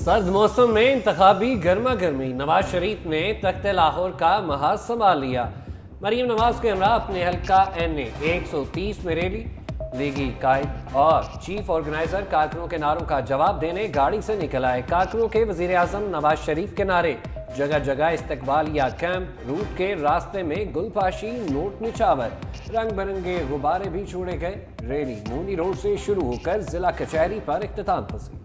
सर्द मौसम में इंतखाबी गर्मा गर्मी, नवाज शरीफ ने तख्त लाहौर का महाज संभाल लिया। मरीम नवाज के हमरा अपने हल्का NA 130 में रैली, लीगी कायद और चीफ ऑर्गेनाइजर कारकुनों के नारों का जवाब देने गाड़ी से निकल आए। कारकुनों के वजीर आजम नवाज शरीफ के नारे, जगह जगह इस्तकबाल या कैंप, रूट के रास्ते में गुलपाशी, नोट निछावर, रंग बिरंगे गुब्बारे भी छोड़े गए। रैली मूनी रोड से शुरू होकर जिला कचहरी पर इख्तिताम पसीन।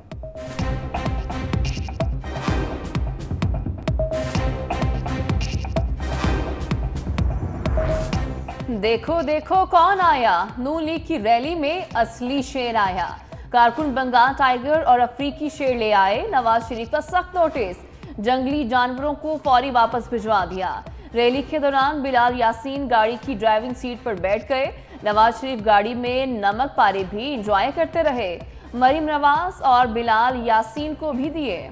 देखो देखो कौन आया, नून लीग की रैली में असली शेर आया। कारकुन बंगाल टाइगर और अफ्रीकी शेर ले आए। नवाज शरीफ का सख्त नोटिस, जंगली जानवरों को फौरी वापस भिजवा दिया। रैली के दौरान बिलाल यासीन गाड़ी की ड्राइविंग सीट पर बैठ गए। नवाज शरीफ गाड़ी में नमक पारे भी इंजॉय करते रहे। मरीम नवाज और बिलाल यासीन को भी दिए।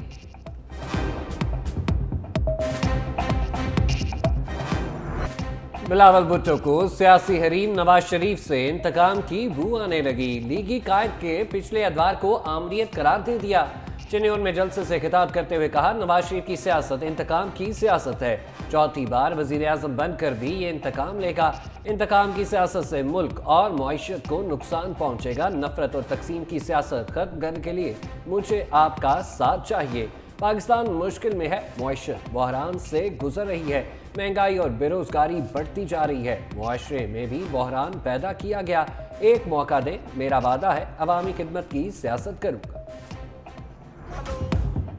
बिलावल भुट्टो को सियासी हरीम नवाज शरीफ से इंतकाम की बू आने लगी। लीगी कायद के पिछले अदवार को आमरीत करार दे दिया। चिन्नौर में जलसे से खिताब करते हुए कहा, नवाज शरीफ की सियासत इंतकाम की सियासत है। चौथी बार वजीर आजम बनकर भी ये इंतकाम लेगा। इंतकाम की सियासत से मुल्क और मुआशरत को नुकसान पहुंचेगा। नफरत और तकसीम की सियासत खत्म करने के लिए मुझे आपका साथ चाहिए। पाकिस्तान मुश्किल में है, मुआशरत बहरान से गुजर रही है, महंगाई और बेरोजगारी बढ़ती जा रही है, मुआशरे में भी बहरान पैदा किया गया। एक मौका दें, मेरा वादा है अवामी खिदमत की सियासत करूंगा।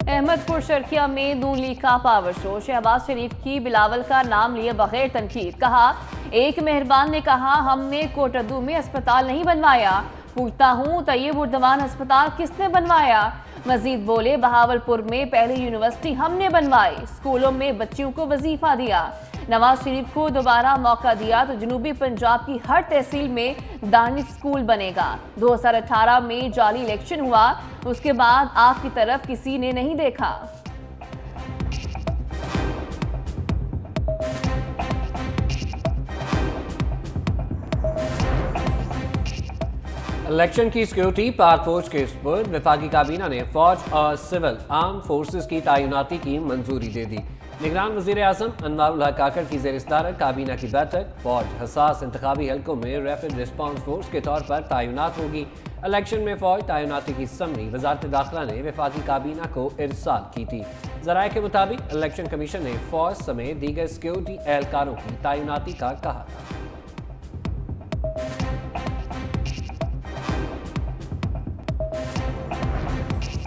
अहमदपुर शर्किया में नून लीग का पावर शो, शहबाज शरीफ की बिलावल का नाम लिए बगैर तनकीद। कहा, एक मेहरबान ने कहा हमने कोटद्दू में अस्पताल नहीं बनवाया, पूछता हूँ तैयब उर्दवान अस्पताल किसने बनवाया। मजीद बोले, बहावलपुर में पहली यूनिवर्सिटी हमने बनवाई, स्कूलों में बच्चियों को वजीफा दिया। नवाज शरीफ को दोबारा मौका दिया तो जनूबी पंजाब की हर तहसील में दानिश स्कूल बनेगा। 2018 में जाली इलेक्शन हुआ, उसके बाद आपकी तरफ किसी ने नहीं देखा। इलेक्शन की सिक्योरिटी पाक फौज के सुपुर्द, वफाकी काबीना ने फौज और सिविल आर्म फोर्सेस की तैनाती की मंजूरी दे दी। निगरान वजीर आजम अनवारुल हक काकड़ की ज़ेर सदारत काबीना की बैठक। फौज हसास इंतखाबी हल्कों में रैपिड रिस्पांस फोर्स के तौर पर तैनात होगी। इलेक्शन में फौज तैनाती की समरी वजारत दाखिला ने वफाकी काबीना को इरसाल की थी। ज़राए के मुताबिक इलेक्शन कमीशन ने फौज समेत दीगर सिक्योरिटी एहलकारों की तैनाती का कहा था।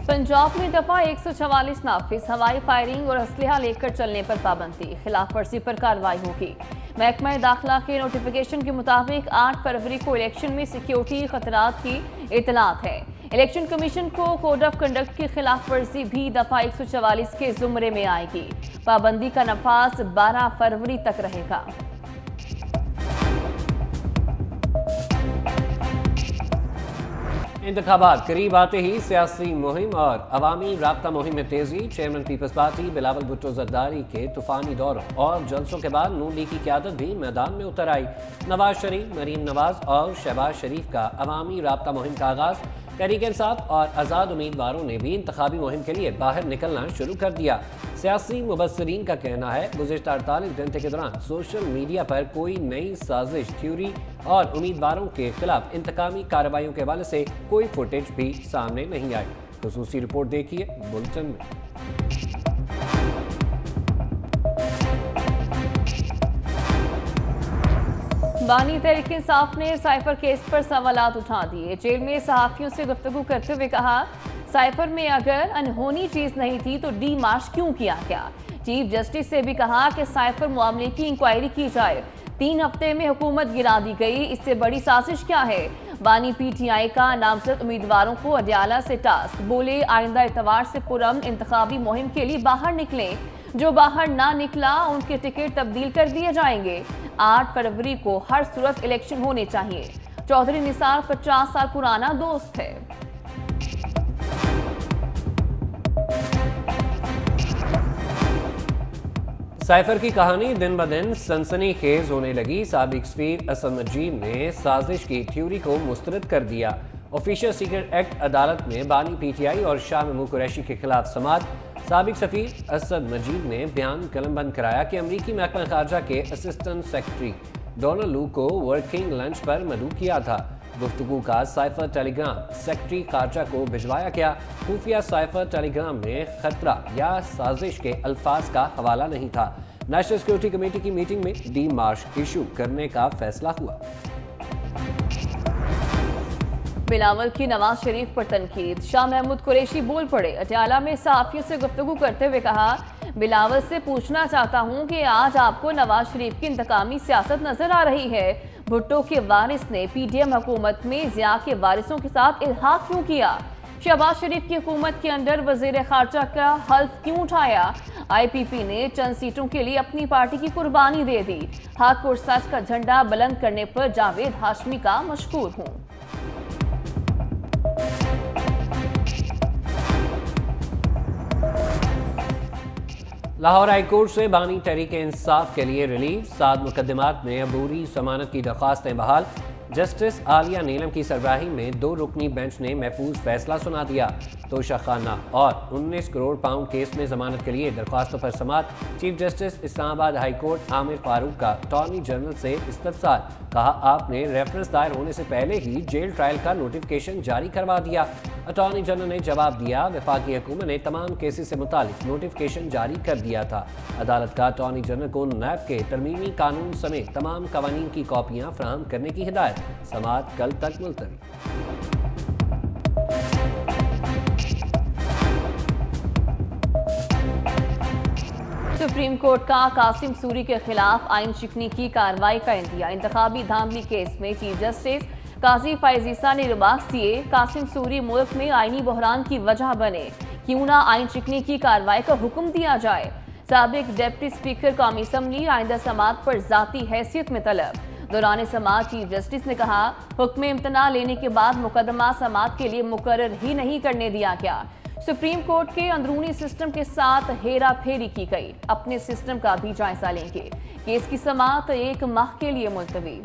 पंजाब में दफा 144 नाफिज, हवाई फायरिंग और असलहा लेकर चलने पर पाबंदी, खिलाफ वर्जी पर कार्रवाई होगी। महकमा दाखिला के नोटिफिकेशन के मुताबिक 8 फरवरी को इलेक्शन में सिक्योरिटी खतरात की इतलात है। इलेक्शन कमीशन को कोड ऑफ कंडक्ट की खिलाफ वर्जी भी दफा 144 के जुमरे में आएगी। पाबंदी का नफाज 12 फरवरी तक रहेगा। इंतखाबात करीब आते ही सियासी मुहिम और अवामी राब्ता मुहिम में तेजी। चेयरमैन पीपल्स पार्टी बिलावल भुट्टो जरदारी के तूफानी दौरों और जलसों के बाद नून लीग की क़यादत भी मैदान में उतर आई। नवाज शरीफ, मरीम नवाज और शहबाज शरीफ का अवामी राब्ता मुहिम का आगाज। तहरीक इंसाफ और आज़ाद उम्मीदवारों ने भी इंतखाबी मुहिम के लिए बाहर निकलना शुरू कर दिया। सियासी मुबस्सिरीन का कहना है, गुज़िश्ता 48 घंटे के दौरान सोशल मीडिया पर कोई नई साजिश, थ्योरी और उम्मीदवारों के खिलाफ इंतकामी कार्रवाइयों के हवाले से कोई फुटेज भी सामने नहीं आई। खुसूसी रिपोर्ट देखिए बुलेटिन में। बानी तहरीक इंसाफ ने साइफर केस पर सवालात उठा दिए। जेल में सहाफियों से गुफ्तगू करते हुए कहा, साइफर में अगर अनहोनी चीज नहीं थी तो डी मार्च क्यों किया गया। चीफ जस्टिस से भी कहा कि साइफर मामले की इंक्वायरी की जाए। 3 हफ्ते में हुकूमत गिरा दी गई, इससे बड़ी साजिश क्या है। बानी PTI का नामजद उम्मीदवारों को अडयाला से टास्क, बोले आइंदा इतवार से पुरअमन इंतखाबी मुहिम के लिए बाहर निकलें। जो बाहर ना निकला उनके टिकट तब्दील कर दिए जाएंगे। 8 फरवरी को हर सूरत इलेक्शन होने चाहिए। चौधरी निसार 50 साल पुराना दोस्त है। साइफर की कहानी दिन ब दिन सनसनीखेज होने लगी। साबिक सफीर असद मजीद ने साजिश की थ्योरी को मुस्तरद कर दिया। ऑफिशियल सीक्रेट एक्ट अदालत में बानी पीटीआई और शाह महमूद कुरैशी के खिलाफ समात। साबिक सफीर असद मजीद ने बयान कलमबंद कराया कि अमरीकी महकमा खारजा के असिस्टेंट सेक्रेटरी डोनाल्ड लू को वर्किंग लंच पर मदऊ किया था। गुफ्तगू का साइफर टेलीग्राम सेक्रेटरी खारजा को भिजवाया गया। खुफिया साइफर टेलीग्राम में खतरा या साजिश के अल्फाज का हवाला नहीं था। नेशनल सिक्योरिटी कमेटी की मीटिंग में डी मार्श इशू करने का फैसला हुआ। बिलावल की नवाज शरीफ पर तनकीद। शाह महमूद कुरैशी बोल पड़े। अटियाला में सहाफियों से गुफ्तगू करते हुए कहा, बिलावल से पूछना चाहता हूं कि आज आपको नवाज शरीफ की इंतकामी सियासत नजर आ रही है। भुट्टो के वारिस ने पीडीएम हुकूमत में जिया के वारिसों के साथ इल्हाक क्यों किया? शहबाज शरीफ की हुकूमत के अंदर वजीर खारजा का हल्फ क्यों उठाया? आईपीपी ने चंद सीटों के लिए अपनी पार्टी की कुर्बानी दे दी। हक और सच का झंडा बुलंद करने पर जावेद हाशमी का मशकूर हूं। लाहौर हाईकोर्ट से बानी तहरीक इंसाफ के लिए रिलीफ। 7 मुकदमात में अबूरी जमानत की दरख्वास्तें बहाल। जस्टिस आलिया नीलम की सरबराही में 2 रुकनी बेंच ने महफूज फैसला सुना दिया। तोशा खाना और 19 करोड़ पाउंड केस में जमानत के लिए दरख्वास्तों पर समात। Chief justice Islamabad high court Aamir Farooq का अटॉर्नी जनरल से इस्तफसार। कहा, आपने रेफरेंस दायर होने से पहले ही जेल ट्रायल का नोटिफिकेशन जारी करवा दिया। अटॉर्नी जनरल ने जवाब दिया, वफाकी हुकूमत ने तमाम केसेस से मुतालिक नोटिफिकेशन जारी कर दिया था। अदालत का अटॉर्नी जनरल को नैब के तरमीमी कानून समेत तमाम कवानीन की कॉपियां फराहम करने की हिदायत। समाअत कल तक मुलतवी। सुप्रीम कोर्ट का कासिम सूरी के खिलाफ आइन शिकनी की कार्रवाई का इंदिया। इंतखाबी धांधली केस में चीफ जस्टिस काजी फायजीसा ने रिमार्क्स दिए, कासिम सूरी मुल्क में आईनी बहरान की वजह बने, क्यों ना आइन शिकनी की कार्रवाई का हुक्म दिया जाए। साबिक डिप्टी स्पीकर कौमी असम्बली आइंदा समाअत पर जाती हैसियत में तलब। दौरान समाअत चीफ जस्टिस ने कहा, हुक्म इम्तना लेने के बाद मुकदमा समाअत के लिए मुकर्रर ही नहीं करने दिया गया। सुप्रीम कोर्ट के अंदरूनी सिस्टम के साथ हेरा फेरी की गई। अपने सिस्टम का भी जायजा लेंगे। केस की समाअत 1 माह के लिए मुलतवी।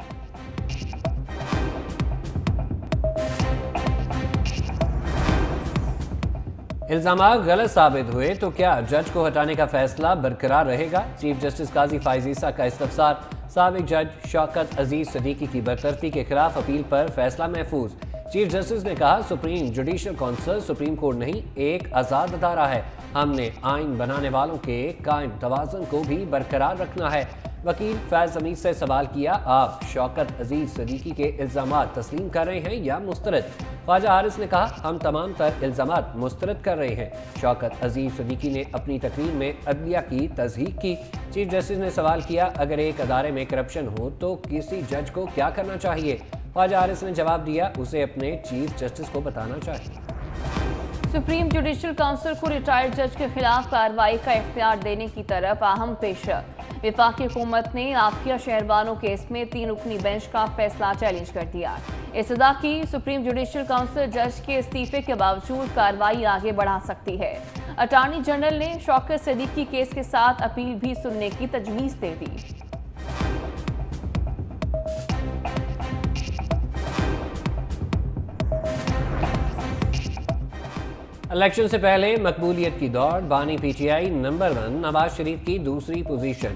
इल्जामात गलत साबित हुए तो क्या जज को हटाने का फैसला बरकरार रहेगा? चीफ जस्टिस काजी फायजीसा का इस्तफसार। साबिक जज शौकत अजीज सदीकी की बरतरफी के खिलाफ अपील पर फैसला महफूज। चीफ जस्टिस ने कहा, supreme judicial council supreme court नहीं, एक आज़ाद अदारा है। हमने आइन बनाने वालों के कायम तवाज़ुन को भी बरकरार रखना है। वकील फैज हमीद से सवाल किया, आप शौकत अजीज सदीकी के इल्जामात तस्लीम कर रहे हैं या मुस्तरद? ख्वाजा हारिस ने कहा, हम तमाम तर इल्जामात मुस्तरद कर रहे हैं। शौकत अजीज सदीकी ने अपनी तकरीर में अदलिया की तस्दीक की। चीफ जस्टिस ने सवाल किया, अगर एक अदारे में करप्शन हो तो किसी जज को क्या करना चाहिए? ख्वाजा हारिस ने जवाब दिया, उसे अपने चीफ जस्टिस को बताना चाहिए। सुप्रीम जुडिशल काउंसिल को रिटायर्ड जज के खिलाफ कार्रवाई का इख्तियार देने की तरफ अहम पेशरफ। वफाकी हुकूमत ने आफिया शहरबानो केस में 3 रुकनी बेंच का फैसला चैलेंज कर दिया। इस्तदा की सुप्रीम जुडिशल काउंसिल जज के इस्तीफे के बावजूद कार्रवाई आगे बढ़ा सकती है। अटॉर्नी जनरल ने शौकत सदीकी केस के साथ अपील भी सुनने की तजवीज़ दे दी। इलेक्शन से पहले मकबूलियत की दौड़। बानी पीटीआई नंबर 1, नवाज शरीफ की दूसरी पोजीशन।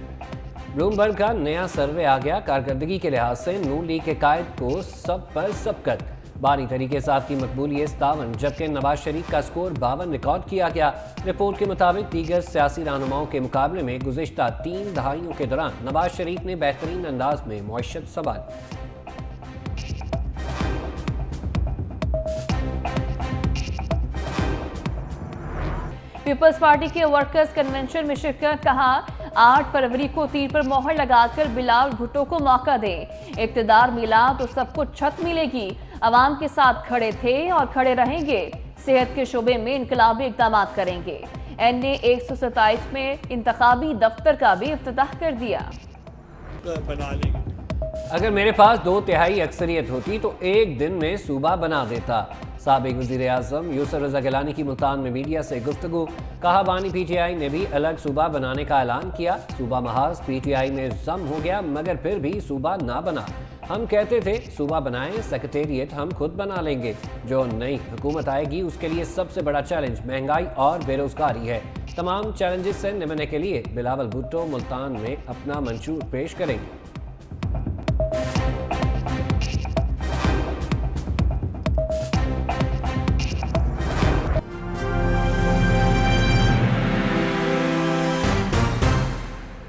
ब्लूमबर्ग का नया सर्वे आ गया। कारकर्दगी के लिहाज से नून लीग के कायद को सब पर सबकत। बानी तरीके साहब की मकबूलियत 57, जबकि नवाज शरीफ का स्कोर 52 रिकॉर्ड किया गया। रिपोर्ट के मुताबिक दीगर सियासी रहनुमाओं के मुकाबले में गुज़िश्ता 3 दहाइयों के दौरान नवाज शरीफ ने बेहतरीन अंदाज में मुआशत संभाली। पीपल्स पार्टी के वर्कर्स कन्वेंशन में शिरकत। कहा, 8 फरवरी को तीर पर मोहर लगाकर बिलावल भुट्टो को मौका दें। इक़्तिदार मिला तो सबको छत मिलेगी। अवाम के साथ खड़े थे और खड़े रहेंगे। सेहत के शोबे में इनकलाबी इक़दाम करेंगे। NA 127 में इंतखाबी दफ्तर का भी इफ्तिताह कर दिया। बना लेंगे। अगर मेरे पास 2/3 अक्सरियत होती तो एक दिन में सूबा बना देता। साबिक वज़ीर आज़म यूसुफ रज़ा गिलानी की मुल्तान में मीडिया से गुफ्तगू। कहा, बानी पीटीआई ने भी अलग सूबा बनाने का ऐलान किया। सूबा महाज पीटीआई में जम हो गया, मगर फिर भी सूबा ना बना। हम कहते थे सूबा बनाएं, सेक्रेटेरिएट हम खुद बना लेंगे। जो नई हुकूमत आएगी उसके लिए सबसे बड़ा चैलेंज महंगाई और बेरोजगारी है। तमाम चैलेंजेस से निपटने के लिए बिलावल भुट्टो मुल्तान में अपना मंशूर पेश करेंगे।